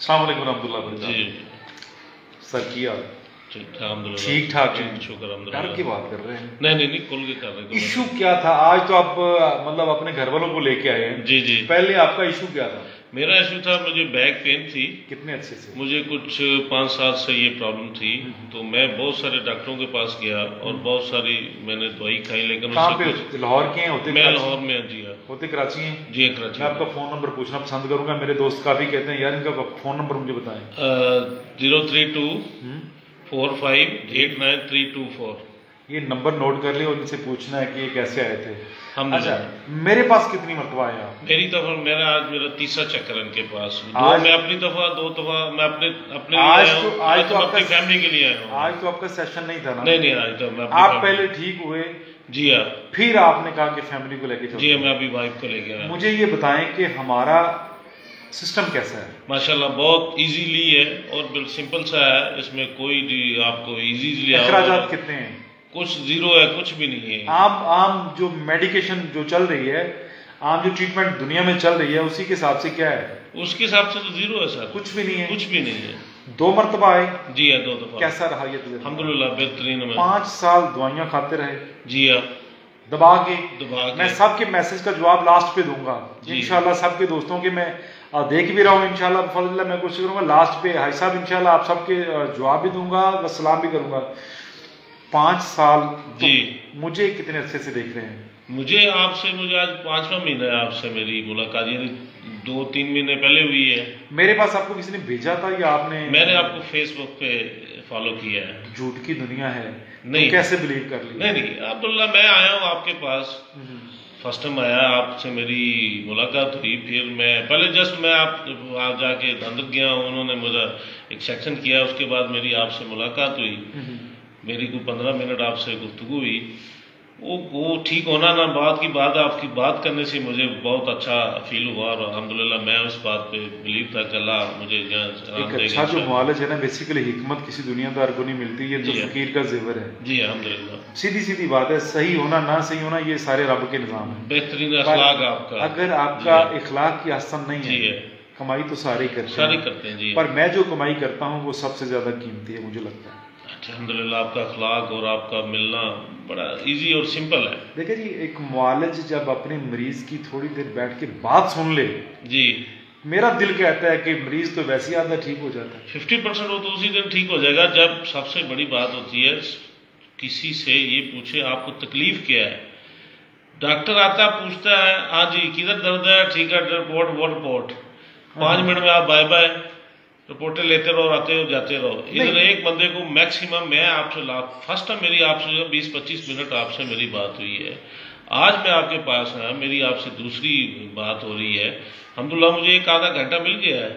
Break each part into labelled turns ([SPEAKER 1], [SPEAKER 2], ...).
[SPEAKER 1] अस्सलाम वालेकुम रहमतुल्लाह वबरकातुहू।
[SPEAKER 2] जी
[SPEAKER 1] सर किया
[SPEAKER 2] ठीक
[SPEAKER 1] ठाक है?
[SPEAKER 2] शुक्र
[SPEAKER 1] डर की बात कर रहे हैं?
[SPEAKER 2] नहीं खुल के कर रहे थे।
[SPEAKER 1] इशू क्या था आज? तो आप मतलब अपने घर वालों को लेके आए हैं।
[SPEAKER 2] जी
[SPEAKER 1] पहले आपका इशू क्या था?
[SPEAKER 2] मेरा इशू था, मुझे बैक पेन थी।
[SPEAKER 1] कितने अच्छे से?
[SPEAKER 2] मुझे कुछ 5 साल से ये प्रॉब्लम थी। तो मैं बहुत सारे डॉक्टरों के पास गया और बहुत सारी मैंने दवाई खाई, लेकिन
[SPEAKER 1] कहाँ पे? लाहौर के हैं? होते
[SPEAKER 2] मैं लाहौर में। जी हाँ,
[SPEAKER 1] होते कराची हैं?
[SPEAKER 2] जी कराची।
[SPEAKER 1] मैं आपका फोन नंबर पूछना पसंद करूंगा, मेरे दोस्त काफी कहते हैं यार इनका फोन नंबर मुझे बताएं।
[SPEAKER 2] 032 4589
[SPEAKER 1] ये नंबर नोट कर लिया और इनसे पूछना है कि ये कैसे आए थे।
[SPEAKER 2] अच्छा,
[SPEAKER 1] मेरे पास कितनी मरतबा आए आप?
[SPEAKER 2] मेरा तीसरा चक्कर इनके पास। दो मैं अपनी दफा, 2 दफा मैं अपने
[SPEAKER 1] आज तो
[SPEAKER 2] अपनी फैमिली के लिए आया हूँ।
[SPEAKER 1] आज तो आपका सेशन नहीं था ना?
[SPEAKER 2] नहीं आज तो मैं
[SPEAKER 1] आप पहले ठीक हुए।
[SPEAKER 2] जी हाँ।
[SPEAKER 1] फिर आपने कहा कि फैमिली को लेके चलो।
[SPEAKER 2] जी मैं अभी वाइफ को लेके आया।
[SPEAKER 1] मुझे ये बताएं कि हमारा सिस्टम कैसा है?
[SPEAKER 2] माशाल्लाह बहुत इजीली है और बिल्कुल सिंपल सा है। इसमें कोई आपको इजीली
[SPEAKER 1] अखराजात कितने हैं?
[SPEAKER 2] कुछ जीरो है, कुछ भी नहीं है।
[SPEAKER 1] आम जो मेडिकेशन जो चल रही है, आम जो ट्रीटमेंट दुनिया में चल रही है, उसी के हिसाब से क्या है?
[SPEAKER 2] उसके हिसाब से तो जीरो है सर।
[SPEAKER 1] कुछ भी नहीं है?
[SPEAKER 2] कुछ भी नहीं है।
[SPEAKER 1] 2 मरतबा आए?
[SPEAKER 2] जी हाँ, 2 दफा।
[SPEAKER 1] कैसा रहा ये?
[SPEAKER 2] अल्हम्दुलिल्लाह बेहतरीन है।
[SPEAKER 1] 5 साल दवाइयां खाते रहे?
[SPEAKER 2] जी हाँ,
[SPEAKER 1] दबा के। मैं सबके मैसेज का जवाब लास्ट पे दूंगा इंशाल्लाह। सबके दोस्तों के मैं देख भी रहा हूँ इंशाल्लाह फजल्ला। मैं कोशिश करूंगा लास्ट पे हाई साहब इंशाल्लाह आप सबके जवाब भी दूंगा, सलाम भी करूंगा। 5 साल जी। मुझे कितने अच्छे से देख रहे हैं? मुझे
[SPEAKER 2] आज 5वां महीना है आपसे मेरी मुलाकात, यानी 2-3 महीने पहले हुई है।
[SPEAKER 1] मेरे पास आपको किसी ने भेजा था या आपने?
[SPEAKER 2] मैंने आपको फेसबुक पे फॉलो किया है।
[SPEAKER 1] झूठ की दुनिया है,
[SPEAKER 2] नहीं
[SPEAKER 1] तो कैसे बिलीव कर लिया?
[SPEAKER 2] नहीं अब्दुल्ला, मैं आया हूँ आपके पास। फर्स्ट टाइम आया, आपसे मेरी मुलाकात हुई। फिर मैं पहले जस्ट मैं आप जाके अंदर गया हूँ, उन्होंने मुझे एक सेक्शन किया, उसके बाद मेरी आपसे मुलाकात हुई। मेरी कोई 15 मिनट आपसे गुफ्तगू हुई। वो ठीक होना ना बात की बात, आपकी बात करने से मुझे बहुत अच्छा फील हुआ और अल्हम्दुलिल्लाह मैं उस बात पे बिलीव था कि अल्लाह मुझे
[SPEAKER 1] एक अच्छा जो मुआलज है ना, बेसिकली हिकमत किसी दुनियादार को नहीं मिलती, ये तो फकीर का जेवर है।
[SPEAKER 2] जी अल्हम्दुलिल्लाह,
[SPEAKER 1] सीधी बात है। सही होना ना सही होना ये सारे रब के निजाम है।
[SPEAKER 2] बेहतरीन अखलाक आपका।
[SPEAKER 1] अगर आपका इखलाक की हसन नहीं है, कमाई तो सारे करते हैं जी, पर मैं जो कमाई करता हूँ वो सबसे ज्यादा कीमती है मुझे लगता है।
[SPEAKER 2] अल्हम्दुलिल्लाह आपका अखलाक और आपका मिलना बड़ा इजी और सिंपल है।
[SPEAKER 1] देखिए जी, एक मुआलिज जब अपने मरीज की थोड़ी देर बैठ के बात सुन ले
[SPEAKER 2] जी,
[SPEAKER 1] मेरा दिल कहता है कि मरीज तो वैसे ही आधा ठीक हो जाता है।
[SPEAKER 2] 50% वो तो उसी दिन ठीक हो जाएगा। जब सबसे बड़ी बात होती है किसी से ये पूछे आपको तकलीफ क्या है। डॉक्टर आता पूछता है हाँ जी किधर दर्द है, ठीक है रिपोर्ट, वो रिपोर्ट 5 मिनट में आप बाय बाय रिपोर्टें लेते रहो, आते हो जाते रहो। इधर एक बंदे को मैक्सिमम मैं आपसे फर्स्ट टाइम मेरी आपसे 20-25 मिनट आपसे मेरी बात हुई है। आज मैं आपके पास आया, मेरी आपसे दूसरी बात हो रही है। अल्हम्दुलिल्लाह मुझे एक आधा घंटा मिल गया है,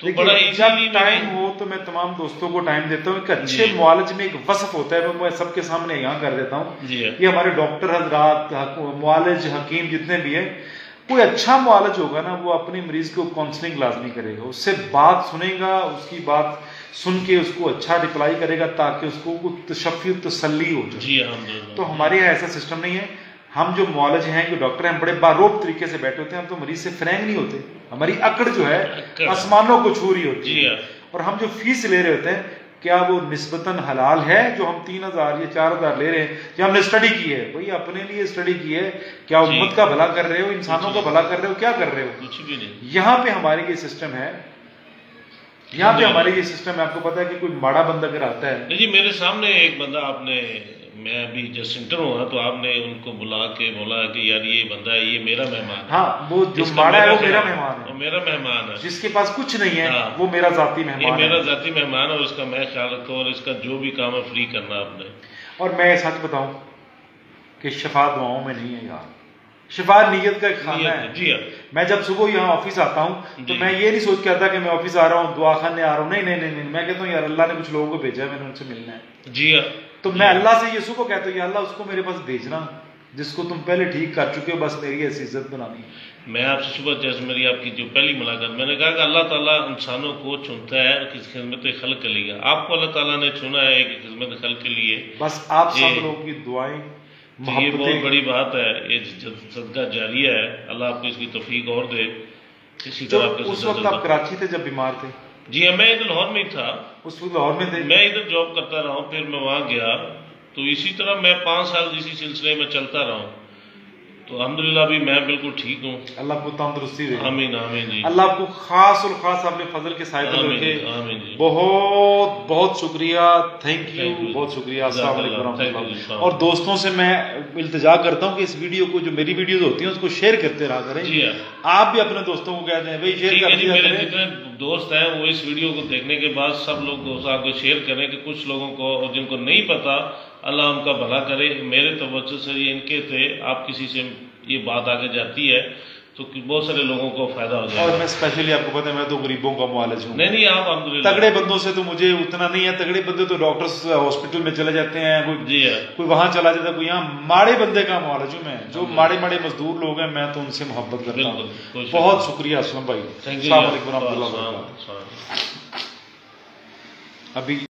[SPEAKER 2] तो बड़ा इजीली
[SPEAKER 1] टाइम हो तो मैं तमाम दोस्तों को टाइम देता हूँ। एक अच्छे मुआलिज में एक वसफ होता है, मैं सबके सामने यहाँ कर देता हूँ। ये हमारे डॉक्टर हजरात, मुआलिज, हकीम जितने भी है, कोई अच्छा मुआलिज होगा ना वो अपने मरीज को काउंसलिंग लाजमी करेगा, उससे बात सुनेगा, उसकी बात सुन के उसको अच्छा रिप्लाई करेगा ताकि उसको तशफ़ी तसल्ली हो जाए। तो हमारे यहाँ ऐसा सिस्टम नहीं है। हम जो मुआलिज हैं, जो डॉक्टर हैं, बड़े बारोब तरीके से बैठे होते हैं। हम तो मरीज से फ्रैंक नहीं होते, हमारी अकड़ जो है आसमानों को छू रही होती है। और हम जो फीस ले रहे होते हैं क्या वो निस्बतन हलाल है? जो हम 3000 या 4000 ले रहे हैं, जो हमने स्टडी की है, भाई अपने लिए स्टडी की है, क्या उम्मत का भला कर रहे हो, इंसानों का भला कर रहे हो, क्या कर रहे हो?
[SPEAKER 2] कुछ भी नहीं।
[SPEAKER 1] यहाँ पे हमारे ये सिस्टम है, यहाँ पे हमारे ये सिस्टम है। आपको पता है कि कोई माड़ा बंदा अगर आता है,
[SPEAKER 2] नहीं जी मेरे सामने एक बंदा आपने, मैं अभी जस्ट इंटर हुआ तो आपने उनको बुला के बोला कि यार ये बंदा है, ये मेरा मेहमान है।
[SPEAKER 1] हाँ, वो जो माड़ा है वो मेरा मेहमान है,
[SPEAKER 2] मेरा मेहमान है।
[SPEAKER 1] जिसके पास कुछ नहीं है वो मेरा जाती मेहमान है।
[SPEAKER 2] मेरा जाती मेहमान है और इसका मैं ख्याल रखता हूँ और इसका जो भी काम है फ्री करना आपने।
[SPEAKER 1] और मैं सच बताऊं कि शफा दुआओं में नहीं है यार, शिफा नीयत का खाना है।
[SPEAKER 2] जी हाँ।
[SPEAKER 1] मैं जब सुबह यहाँ ऑफिस आता हूँ तो मैं ये नहीं सोच के आता कि मैं ऑफिस आ रहा हूँ दुआ खाने आ रहा हूँ। नहीं, मैं कहता हूँ यार अल्लाह ने कुछ लोगों को भेजा है, मैंने उनसे मिलना है।
[SPEAKER 2] जी हाँ।
[SPEAKER 1] तो मैं अल्लाह से यीशु को कहता हूँ अल्लाह उसको मेरे पास भेजना जिसको तुम पहले ठीक कर चुके हो, बस मेरी ऐसी इज्जत बनानी है।
[SPEAKER 2] मैं आपसे सुबह जैसे मेरी आपकी जो पहली मुलाकात, मैंने कहा कि अल्लाह ताला इंसानों को चुनता है किस खिदमत खल्क के लिए। आपको अल्लाह ताला ने चुना है कि खिदमत खल्क के लिए।
[SPEAKER 1] बस आप सब लोगों की दुआएं,
[SPEAKER 2] ये बहुत बड़ी बात है, ये सदका जारिया है। अल्लाह आपको इसकी तौफीक और दे। इसी तरह
[SPEAKER 1] उस वक्त आप कराची थे जब बीमार थे?
[SPEAKER 2] जी हाँ, मैं इधर लाहौर में ही था।
[SPEAKER 1] उस वक्त लाहौर में थे?
[SPEAKER 2] मैं इधर जॉब करता रहा हूँ, फिर मैं वहाँ गया, तो इसी तरह मैं 5 साल इसी सिलसिले में चलता रहा हूँ। तो अल्हम्दुलिल्लाह अभी मैं बिल्कुल ठीक हूँ।
[SPEAKER 1] अल्लाह आपको तंदुरुस्ती दे।
[SPEAKER 2] आमीन आमीन जी।
[SPEAKER 1] अल्लाह आपको खास और खास अपने फजल के साए तले रखे।
[SPEAKER 2] आमीन जी।
[SPEAKER 1] बहुत बहुत शुक्रिया, थैंक यू, बहुत शुक्रिया। अस्सलाम वालेकुम रहमतुल्लाह। और दोस्तों से मैं इल्तिजा करता हूँ कि इस वीडियो को, जो मेरी वीडियोस होती हैं उसको शेयर करते रहा करें।
[SPEAKER 2] जी
[SPEAKER 1] आप भी अपने दोस्तों को कह दें भाई शेयर कर दिया
[SPEAKER 2] मेरे
[SPEAKER 1] करें।
[SPEAKER 2] जितने दोस्त हैं वो इस वीडियो को देखने के बाद सब लोग दोस्त आपको शेयर करें कि कुछ लोगों को और जिनको नहीं पता, अल्लाह उनका भला करे। मेरे तवज्जो से ये इनके थे, आप किसी से ये बात आगे जाती है तो बहुत सारे लोगों को फायदा हो जाएगा।
[SPEAKER 1] और मैं स्पेशली आपको पता है मैं तो गरीबों का मुआलिज हूँ।
[SPEAKER 2] नहीं आप अल्हम्दुलिल्लाह,
[SPEAKER 1] तगड़े बंदों से तो मुझे उतना नहीं है। तगड़े बंदे तो डॉक्टर्स हॉस्पिटल में चले जाते हैं, कोई वहां चला जाता है, कोई यहाँ। माड़े बंदे का मुआलिज हूँ मैं। जो माड़े माड़े मजदूर लोग हैं मैं तो उनसे मोहब्बत करता हूँ। बहुत शुक्रिया असलम भाई। अस्सलाम वालेकुम रहमतुल्लाह। अभी